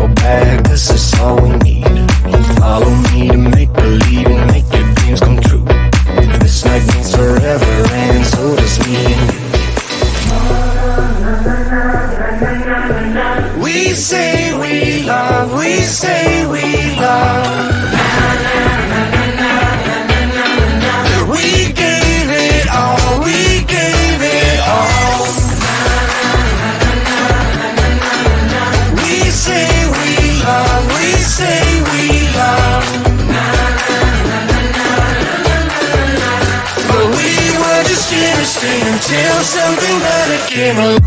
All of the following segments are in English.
go back, this is all we need. Follow me to make believe and make your dreams come true. This night means forever and so does me and you. We say we love, we say we love. We gave it all, we gave it all. We say we love, we say we love. But we were just chemistry until something better came along.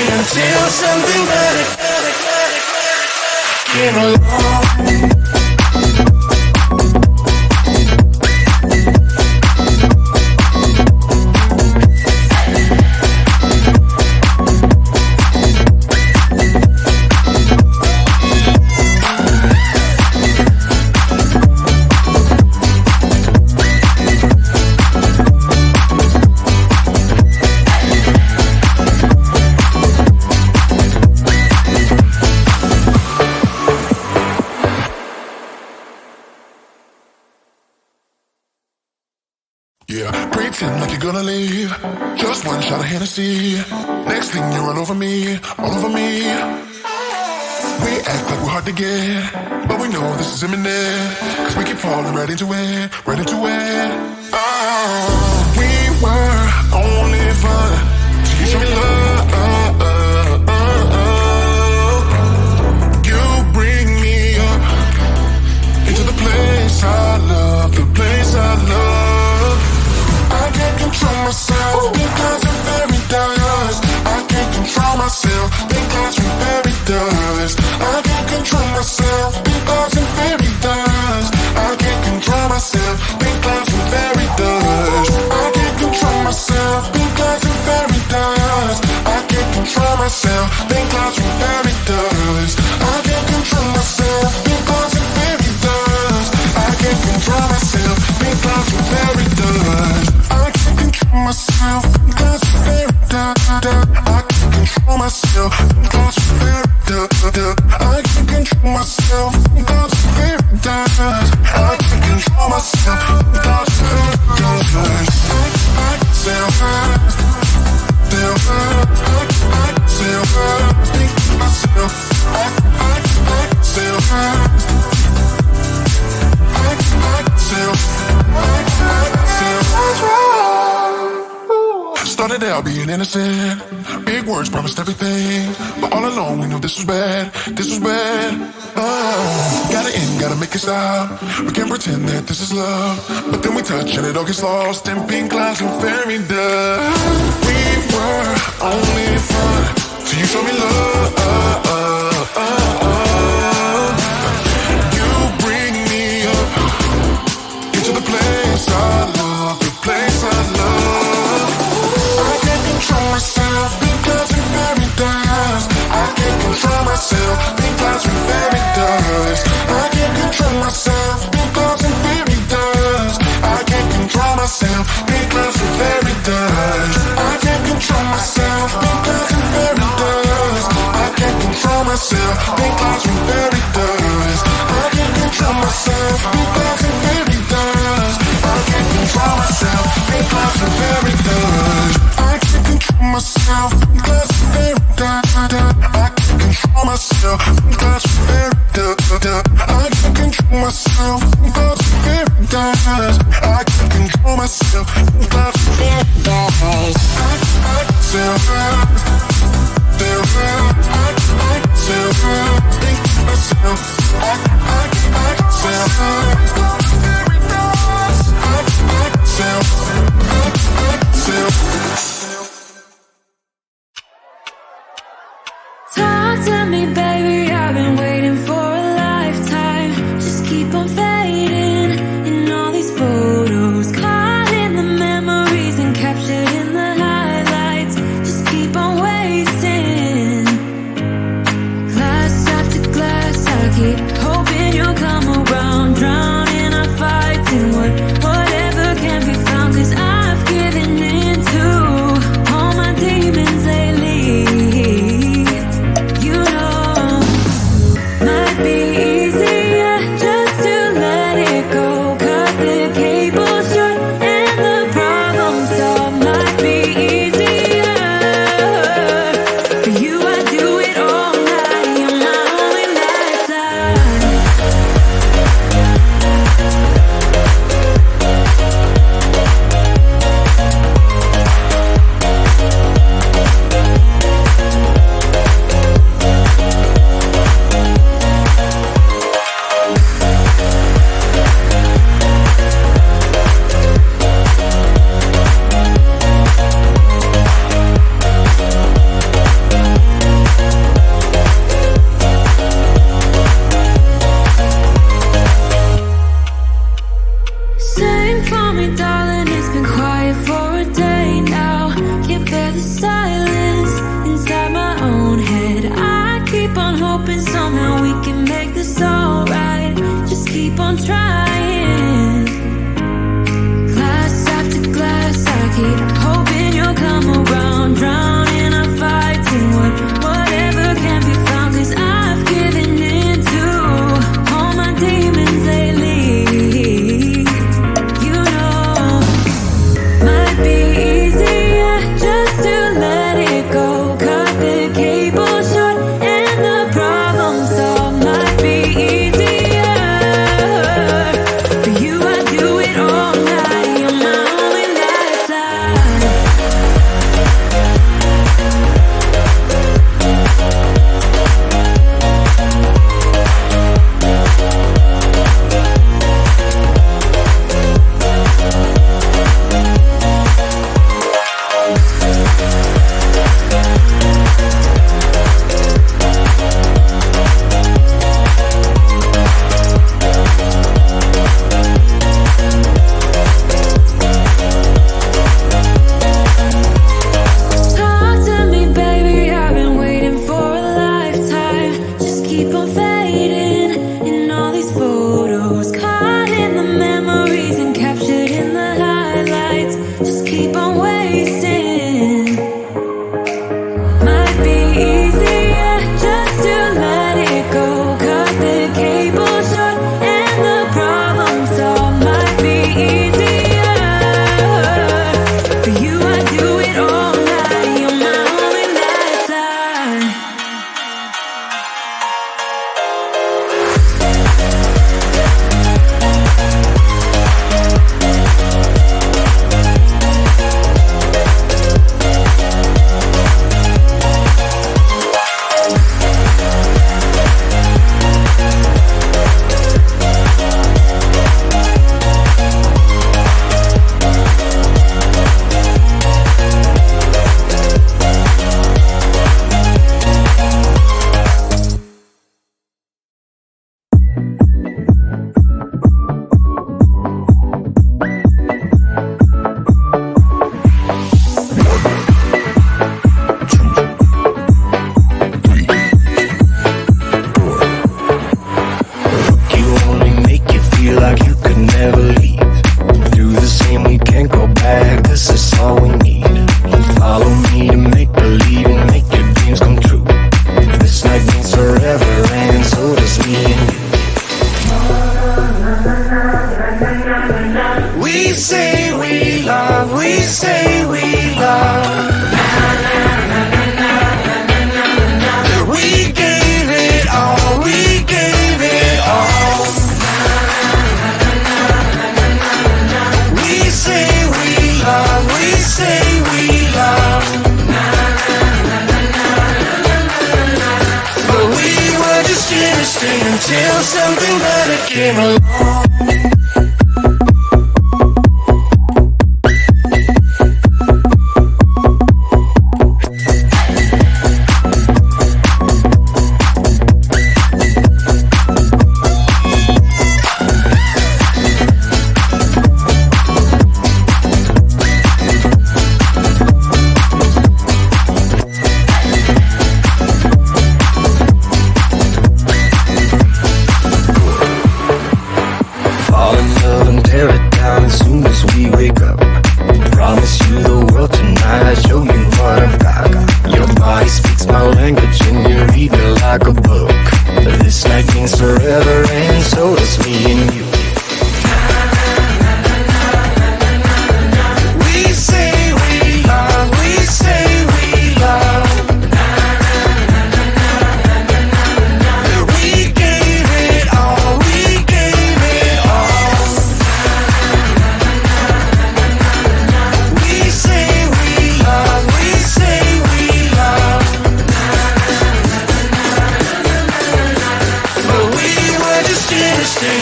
Until something better came along. Pretend like you're gonna leave. Just one shot of Hennessy. Next thing you run over me, all over me. We act like we're hard to get, but we know this is imminent. Cause we keep falling right into it, right into it. Oh, we were only fun till you show me love. You bring me up into the place I love, the place I love. I can't control myself because I'm very dust. I can't control myself because I'm very dust. I can't control myself because I'm very dust. I can't control myself because I'm very dust. I can't control myself because I'm very dust. I can't control myself because I'm very dust. I can't control myself because I'm very dust. I can't control myself because I'm very dust. Myself because I'm very I can't control myself because I'm very I can't control myself because I'm very I can't control myself because I'm very I speak myself. Started out being innocent. Big words promised everything, but all along we knew this was bad. This was bad. Gotta end, gotta make it stop. We can't pretend that this is love, but then we touch and it all gets lost in pink clouds and fairy dust. We were only fun till you show me love. You bring me up into the place I love, the place I love. I can't control myself because I'm very dust. I can't control myself because I'm very dust. I can't control myself because I'm very dust. I can't control myself because I'm very dust. I can't control myself because I'm very dust. I can't control myself because I'm very dust. myself. That's very I can't control myself. That's very I can't control myself. That's very I can't control myself. That's very Talk to me, baby, I've been waiting for a lifetime. Just keep on fading in all these photos, caught in the memories and captured in the highlights. Just keep on wasting. Glass after glass, I keep hoping you'll come around. Drowning our fights in whatever can be found. 'Cause I've given in to all my demons lately. You know, might be easier just to let it go. Cut the cable short and the problem solved. Might be easier for you. I do it all night. You're my only lifeline. Sing for me, darling, it's been quiet for a day now. Can't bear the silence inside my own head. I keep on hoping somehow we can make this alright. Just keep on trying. Glass after glass, I keep hoping you'll come around. Drowning our fights in whatever can be found. 'Cause I've given in to all my demons lately. You know, might be easier just to let it go. Cut the cable short and the problem solved. Might be easier for you. I do it all night. You're my only lifeline. Talk to me, baby, I've been waiting for a lifetime. Just keep on fading in all these photos, caught in the memories and captured in the highlights. Just keep on wasting. Might be easier just to let it go. Cut the cable short and the problem solved. Might be easier for you. I do it all night. You're my only lifeline. You only make you feel like you could never leave. Do the same, we can't go back, 'cause it's all we need. Follow me to make believe and make your dreams come true. This night means forever, and so does me and you. We say we love, we say we love. something better came along.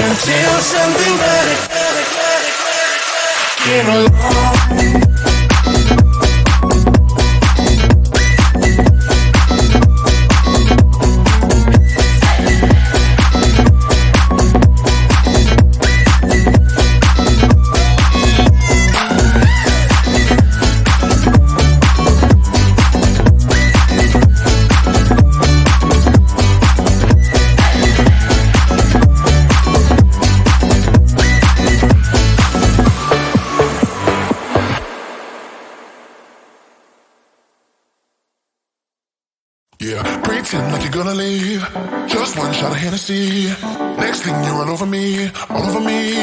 Until something better came along. Yeah, pretend like you're gonna leave. Just one shot of Hennessy. Next thing you're all over me, all over me.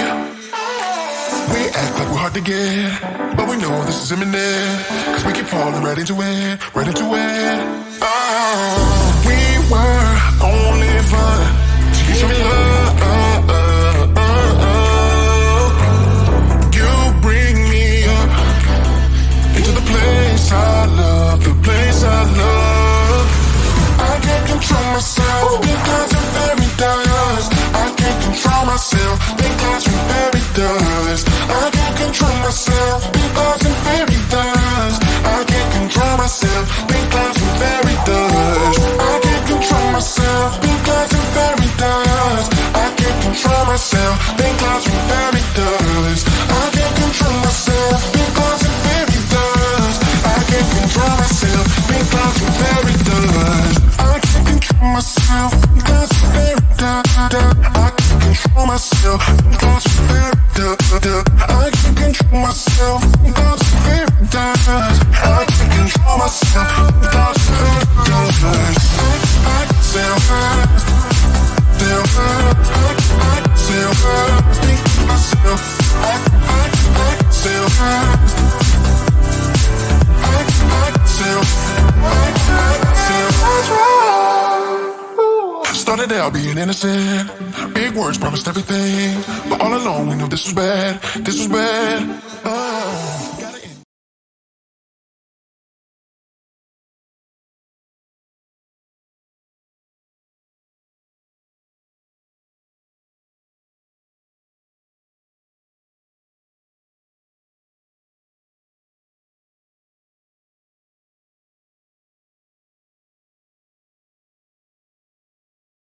We act like we're hard to get, but we know this is imminent. Cause we keep falling right into it, right into it. Oh, we were only fun till you show me love. You bring me up into the place I love, the place I love. I can't control myself because I'm very dust. I can't control myself because I'm very dust. I can't control myself because I'm very dust. I can't control myself because I'm very dust. I can't control myself because I'm very dust. I can't control myself because I'm very dust. I can't control myself because I'm very dust. I can't control myself because I'm very dust. Myself because I'm very I can't control myself because I'm very I can't control myself because I'm very I can't control myself because I'm very I can self-hurt, think myself. I can self-hurt, started out being innocent. Big words promised everything, but all along we knew this was bad. This was bad. Oh.